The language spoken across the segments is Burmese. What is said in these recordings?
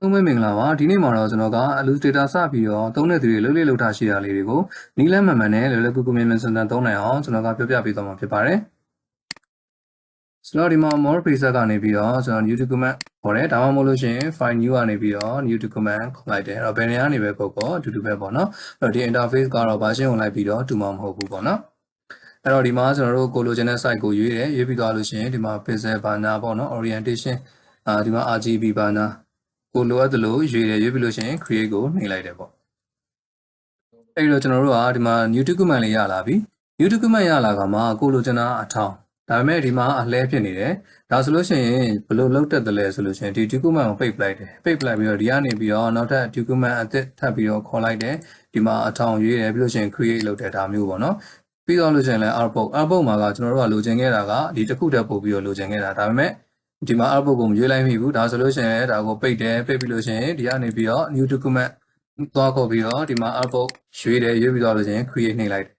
မင်္ဂလာပါဒီနေ့မှာတော့ကျွန်တော်က Alus data စပြီးတော့သုံးတဲ့သူတွေလှုပ်လှုပ်ထားရှိတာလေးတွေကိုနီးလန်းမှန်မှန်နဲ့လွယ်လွယ်ကူကူမြန်မြန်ဆန်ဆန်သုံးနိုင်အောင်ကျွန်တော်ကပြောပြပေးသွားမှာဖြစ်ပါတယ်ဆိုတော့ဒီမှာ more preset ကနေပြီးတော့ကျွန်တော် new document ခေါ်တယ်ဒါမှမဟုတ်လို့ရှိရင် file new ကနေပြီးတော့ new document ခေါ်လိုက်တယ်အဲ့တော့ဘယ်နေရာကနေပဲခေါ်အတူတူပဲပေါ့နော်အဲ့တော့ဒီ interface ကတော့ version ကိုလိုက်ပြီးတော့တူမှာမဟုတ်ဘူးပေါ့နော်အဲ့တော့ဒီမှာကျွန်တော်တို့ကိုလိုချင်တဲ့ site ကိုရွေးတယ်ရွေးပြီးသွားလို့ရှိရင်ဒီမှာ pixel ဘာညာပေါ့နော် orientation ဒီမှာ RGB ဘာညာကိုလိုအပ်သလိုရွေးတယ်ရွေးပြီးလို့ရှိရင် create ကိုနှိပ်လိုက်တယ်ပေါ့အဲ့တော့ကျွန်တော်တို့ကဒီမှာ new document လေးရလာပြီ new document ရလာကမှကိုလိုချင်တာအထောင်ဒါပေမဲ့ဒီမှာအလဲဖြစ်နေတယ်ဒါဆိုလို့ရှိရင်ဘယ်လိုလုပ်တတ်တယ်လဲဆိုလို့ရှိရင်ဒီ document ကိုပိတ်ပလိုက်တယ်ပိတ်ပလိုက်ပြီးတော့ဒီကနေပြီးတော့နောက်ထပ် document အသစ်ထပ်ပြီးတော့ခေါ်လိုက်တယ်ဒီမှာအထောင်ရွေးတယ်ပြီးလို့ရှိရင် create လုပ်တယ်ဒါမျိုးပေါ့နော်ပြီးတော့လို့ရှိရင်လည်း output မှာကကျွန်တော်တို့ကလိုချင်ခဲ့တာကဒီတစ်ခုတည်းပို့ပြီးတော့လိုချင်ခဲ့တာဒါပေမဲ့ဒီမှာ output ကိုမရွေးလိုက်မိဘူးဒါဆိုလို့ရှိရင်ဒါကိုပိတ်တယ်ပိတ်ပြီးလို့ရှိရင်ဒီကနေပြီးတော့ new document သွားခေါ်ပြီးတော့ဒီမှာ output ရွေးတယ်ရွေးပြီးတော့လို့ရှိရင် create နှိပ်လိုက်တယ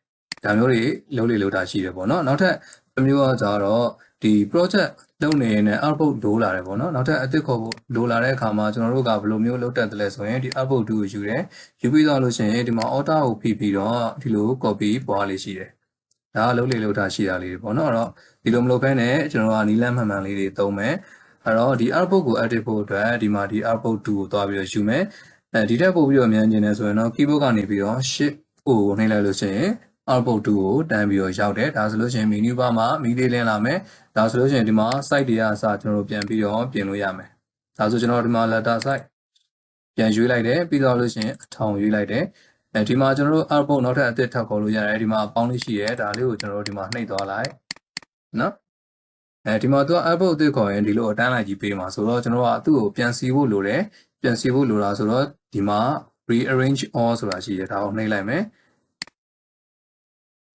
်ဒါမျိုးတွေလုပ်တာရှိတယ်ပေါ့နော်နောက်ထပ်တစ်မျိုးကကြတော့ဒီ project လုပ်နေရင် output လိုလာတယ်ပေါ့နော်နောက်ထပ်အသစ်ခေါ်ဖို့လိုလာတဲ့အခါမှာကျွန်တော်တို့ကဘယ်လိုမျိုးလုပ်တတ်တယ်လဲဆိုရင်ဒီ output 2ကိုယူတယ်ယူပြီးတော့လို့ရှိရင်ဒီမှာ order ကိုဖိပြီးတော့ဒီလို copy ပွားလေးရှိတယ်ဒါကလုပ်တာရှိတာလေးတွေပေါ့နော်အဲ့တော့ဒီလိုမလုပ်ဘဲနဲ့ကျွန်တော်ကနီးလန်းမှန်မှန်လေးတွေသုံးမယ်အဲ့တော့ဒီ output ကို edit ဖို့အတွက်ဒီမှာဒီ output 2ကိုသွားပြီးတော့ယူမယ်ဒီထက်ပို့ပြီးတော့မြန်ကျင်နေဆိုရင်တော့ keyboard ကနေပြီးတော့ shift O ကိုနှိပ်လိုက်လို့ရှိရင် output 2ကိုတန်းပြီးတော့ရောက်တယ်ဒါဆိုလို့ရှိရင် menu bar မှာမီးလေးလင်းလာမယ်ဒါဆိုလို့ရှိရင်ဒီမှာ site တွေကအစကျွန်တော်တို့ပြန်ပြီးတော့ပြင်လို့ရမယ်ဒါဆိုကျွန်တော်ဒီမှာ letter site ပြန်ရွေးလိုက်တယ်ပြီးတော့လို့ရှိရင်အထောင်ရွေးလိုက်တယ်ဒီမှာကျွန်တော်တို့ output နောက်ထပ်အသစ်ထပ်ခေါ်လို့ရတယ်ဒီမှာအပေါင်းလေးရှိရဲဒါလေးကိုကျွန်တော်တို့ဒီမှာနှိပ်သွားလိုက်နော်ဒီမှာသူက output အသစ်ခေါ်ရင်ဒီလိုအတန်းလိုက်ကြီးပေးမှာဆိုတော့ကျွန်တော်ကသူ့ကိုပြန်စီဖို့လိုတယ်ပြန်စီဖို့လိုတာဆိုတော့ဒီမှာ rearrange all ဆိုတာရှိရဲဒါကိုနှိပ်လိုက်မယ်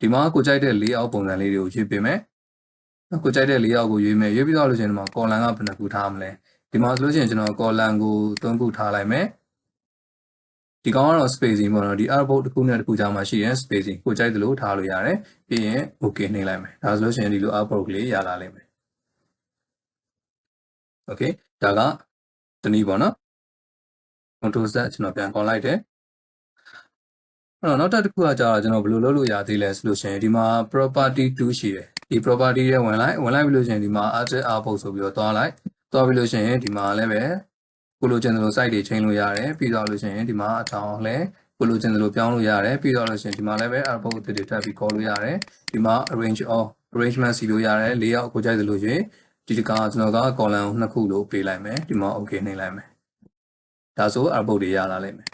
ဒီမှာကိုကြိုက်တဲ့ layout ပုံစံလေးတွေကိုရွေးပေးမယ်ကိုကြိုက်တဲ့ layout ကိုရွေးမယ်ရွေးပြီးတော့လို့ရှိရင်ဒီမှာ column ကဘယ်နှခုထားမလဲဒီမှာဆိုလို့ရှိရင်ကျွန်တော် column ကို3ခုထားလိုက်မယ်ဒီကောင်ကတော့ spacing ပေါ့နော်ဒီ output တစ်ခုနဲ့တစ်ခုကြားမှာရှိရင် spacing ကိုကြိုက်သလိုထားလို့ရတယ်ပြီးရင် okay နှိပ်လိုက်မယ်ဒါဆိုလို့ရှိရင်ဒီလို output ကလေးရလာလိမ့်မယ် okay ဒါကတနည်းပေါ့နော် control Z ကျွန်တော်ပြန်ခေါ်လိုက်တယ်အဲ့တော့နောက်တစ်ခုကကြာတော့ကျွန်တော်ဘယ်လိုလုပ်လို့ရသေးလဲဆိုလို့ရှိရင်ဒီမှာ property 2ရှိတယ်ဒီ property ရဲ့ဝင်လိုက်ပြီးလို့ရှိရင်ဒီမှာ edit output ဆိုပြီးတော့သွားပြီးလို့ရှိရင်ဒီမှာလည်းပဲကိုလိုချင်တယ်လို့ site တွေချိန်လို့ရတယ်ပြီးတော့လို့ရှိရင်ဒီမှာအထောင်လည်းကိုလိုချင်တယ်လို့ပြောင်းလို့ရတယ်ပြီးတော့လို့ရှိရင်ဒီမှာလည်းပဲ output အသစ်တွေထပ်ပြီးခေါ်လို့ရတယ်ဒီမှာ arrangement စီလို့ရတယ် layout ကိုကြိုက်တယ်လို့ရှိရင်ဒီတကကျွန်တော်က column ကိုနှစ်ခုလို့ပေးလိုက်မယ်ဒီမှာ okay နှိပ်လိုက်မယ်ဒါဆို output တွေရလာလိမ့်မယ်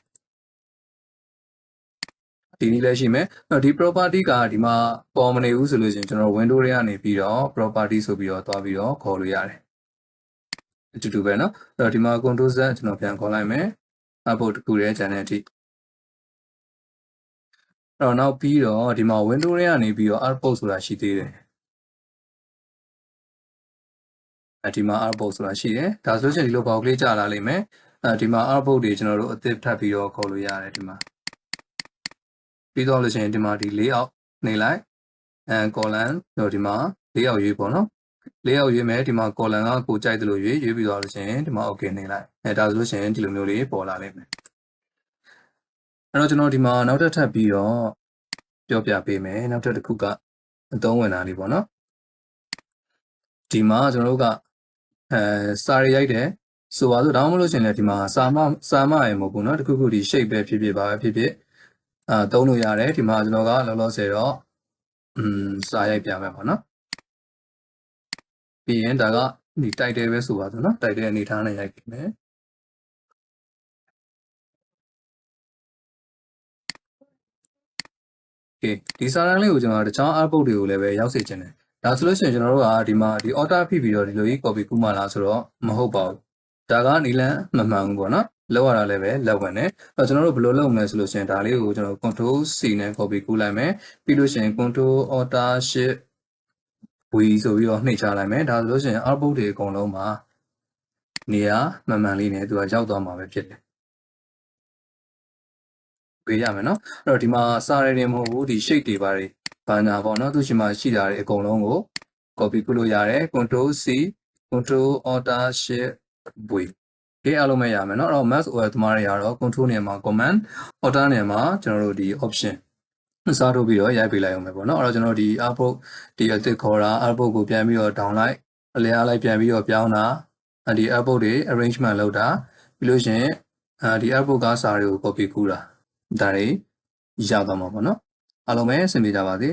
ဒီနည်းလည်းရှိမယ်ဒီ property ကဒီမှာပေါ်မနေဘူးဆိုလို့ရှိရင်ကျွန်တော် window တွေကနေပြီးတော့ property ဆိုပြီးတော့သွားပြီးတော့ခေါ်လို့ရတယ်အတူတူပဲเนาะအဲ့တော့ဒီမှာ control Z ကျွန်တော်ပြန်ခေါ်လိုက်မယ် output တစ်ခုတည်းကျန်တဲ့အထိအဲ့တော့နောက်ပြီးတော့ဒီမှာ window တွေကနေပြီးတော့ output ဆိုတာရှိသေးတယ်ဒီမှာ output ဆိုတာရှိတယ်ဒါဆိုလို့ရှိရင်ဒီလိုပေါက်ကလေးကြာလာလိမ့်မယ်ဒီမှာ output တွေကျွန်တော်တို့အသစ်ထပ်ပြီးတော့ခေါ်လို့ရတယ်ဒီမှာပြီးတော့လို့ရှိရင်ဒီမှာဒီ layout နှိပ်လိုက်column တော့ဒီမှာ layout ရွေးပေါ့နော် layout ရွေးမယ်ဒီမှာ column ကကိုကြိုက်တယ်လို့ရွေးပြီးတော့လို့ရှိရင်ဒီမှာ okay နှိပ်လိုက်ဒါဆိုလို့ရှိရင်ဒီလိုမျိုးလေးပေါ်လာလိမ့်မယ်အဲ့တော့ကျွန်တော်ဒီမှာနောက်ထပ်ပြီးတော့ပြောပြပေးမယ်နောက်ထပ်တစ်ခုကအသုံးဝင်တာလေးပေါ့နော်ဒီမှာကျွန်တော်တို့ကစာရရိုက်တယ်ဆိုပါစို့ဒါမှမဟုတ်လို့ရှိရင်လည်းဒီမှာစာမရယ်မဟုတ်ဘူးเนาะတခုခုဒီ shape ပဲဖြစ်ဖြစ်ပါပဲဖြစ်ဖြစ်သုံးလို့ရတယ်ဒီမှာကျွန်တော်ကလောလောဆယ်တော့စာရိုက်ပြမယ်ပေါ့နော်ပြီးရင်ဒါကဒီ title ပဲဆိုပါစို့เนาะ title အနေထားနဲ့ရိုက်ပြမယ်ဒီစာတန်းလေးကိုကျွန်တော်တခြား output တွေကိုလည်းပဲရောက်စေချင်တယ်ဒါဆိုလို့ရှိရင်ကျွန်တော်တို့ကဒီမှာဒီ order ဖိပြီးတော့ဒီလိုကြီး copy ကူးမှလားဆိုတော့မဟုတ်ပါဘူးဒါကနီလန်းမမှန်ဘူးပေါ့နော်လောက်ရတာလည်းပဲလက်ဝင်တယ်အဲ့တော့ကျွန်တော်တို့ဘယ်လိုလုပ်မလဲဆိုလို့ရှိရင်ဒါလေးကိုကျွန်တော် control C နဲ့ copy ကူးလိုက်မယ်ပြီးလို့ရှိရင် control alt shift V ဆိုပြီးတော့နှိပ်ချလိုက်မယ်ဒါဆိုလို့ရှိရင် output တွေအကုန်လုံးမှာနေရာမှန်မှန်လေးနဲ့သူကရောက်သွားမှာပဲဖြစ်တယ်ပေးရမယ်နော်အဲ့တော့ဒီမှာစာရည်တွေမဟုတ်ဘူးဒီ shape တွေဘာညာပေါ့နော်သူရှိမှရှိတာတွေအကုန်လုံးကို copy ကုလို့ရတယ် control C control alt shift V ဒီအားလုံးပဲရမယ်เนาะအဲ့တော့ Mac OS သမားတွေကတော့ control နေရာမှာ command order နေရာမှာကျွန်တော်တို့ဒီ option စားထုတ်ပြီးတော့ရိုက်ပေးလိုက်အောင်ပဲပေါ့เนาะအဲ့တော့ကျွန်တော်ဒီ output ဒီအသစ်ခေါ်တာ output ကိုပြန်ပြီးတော့ down လိုက်အလျားလိုက်ပြန်ပြီးတော့ပြောင်းတာဒီ output တွေ arrangement လုပ်တာပြီးလို့ရှိရင်ဒီ output ကစာတွေကို copy ကူးတာဒါတွေရသွားမှာပေါ့เนาะအားလုံးပဲအဆင်ပြေကြပါစေ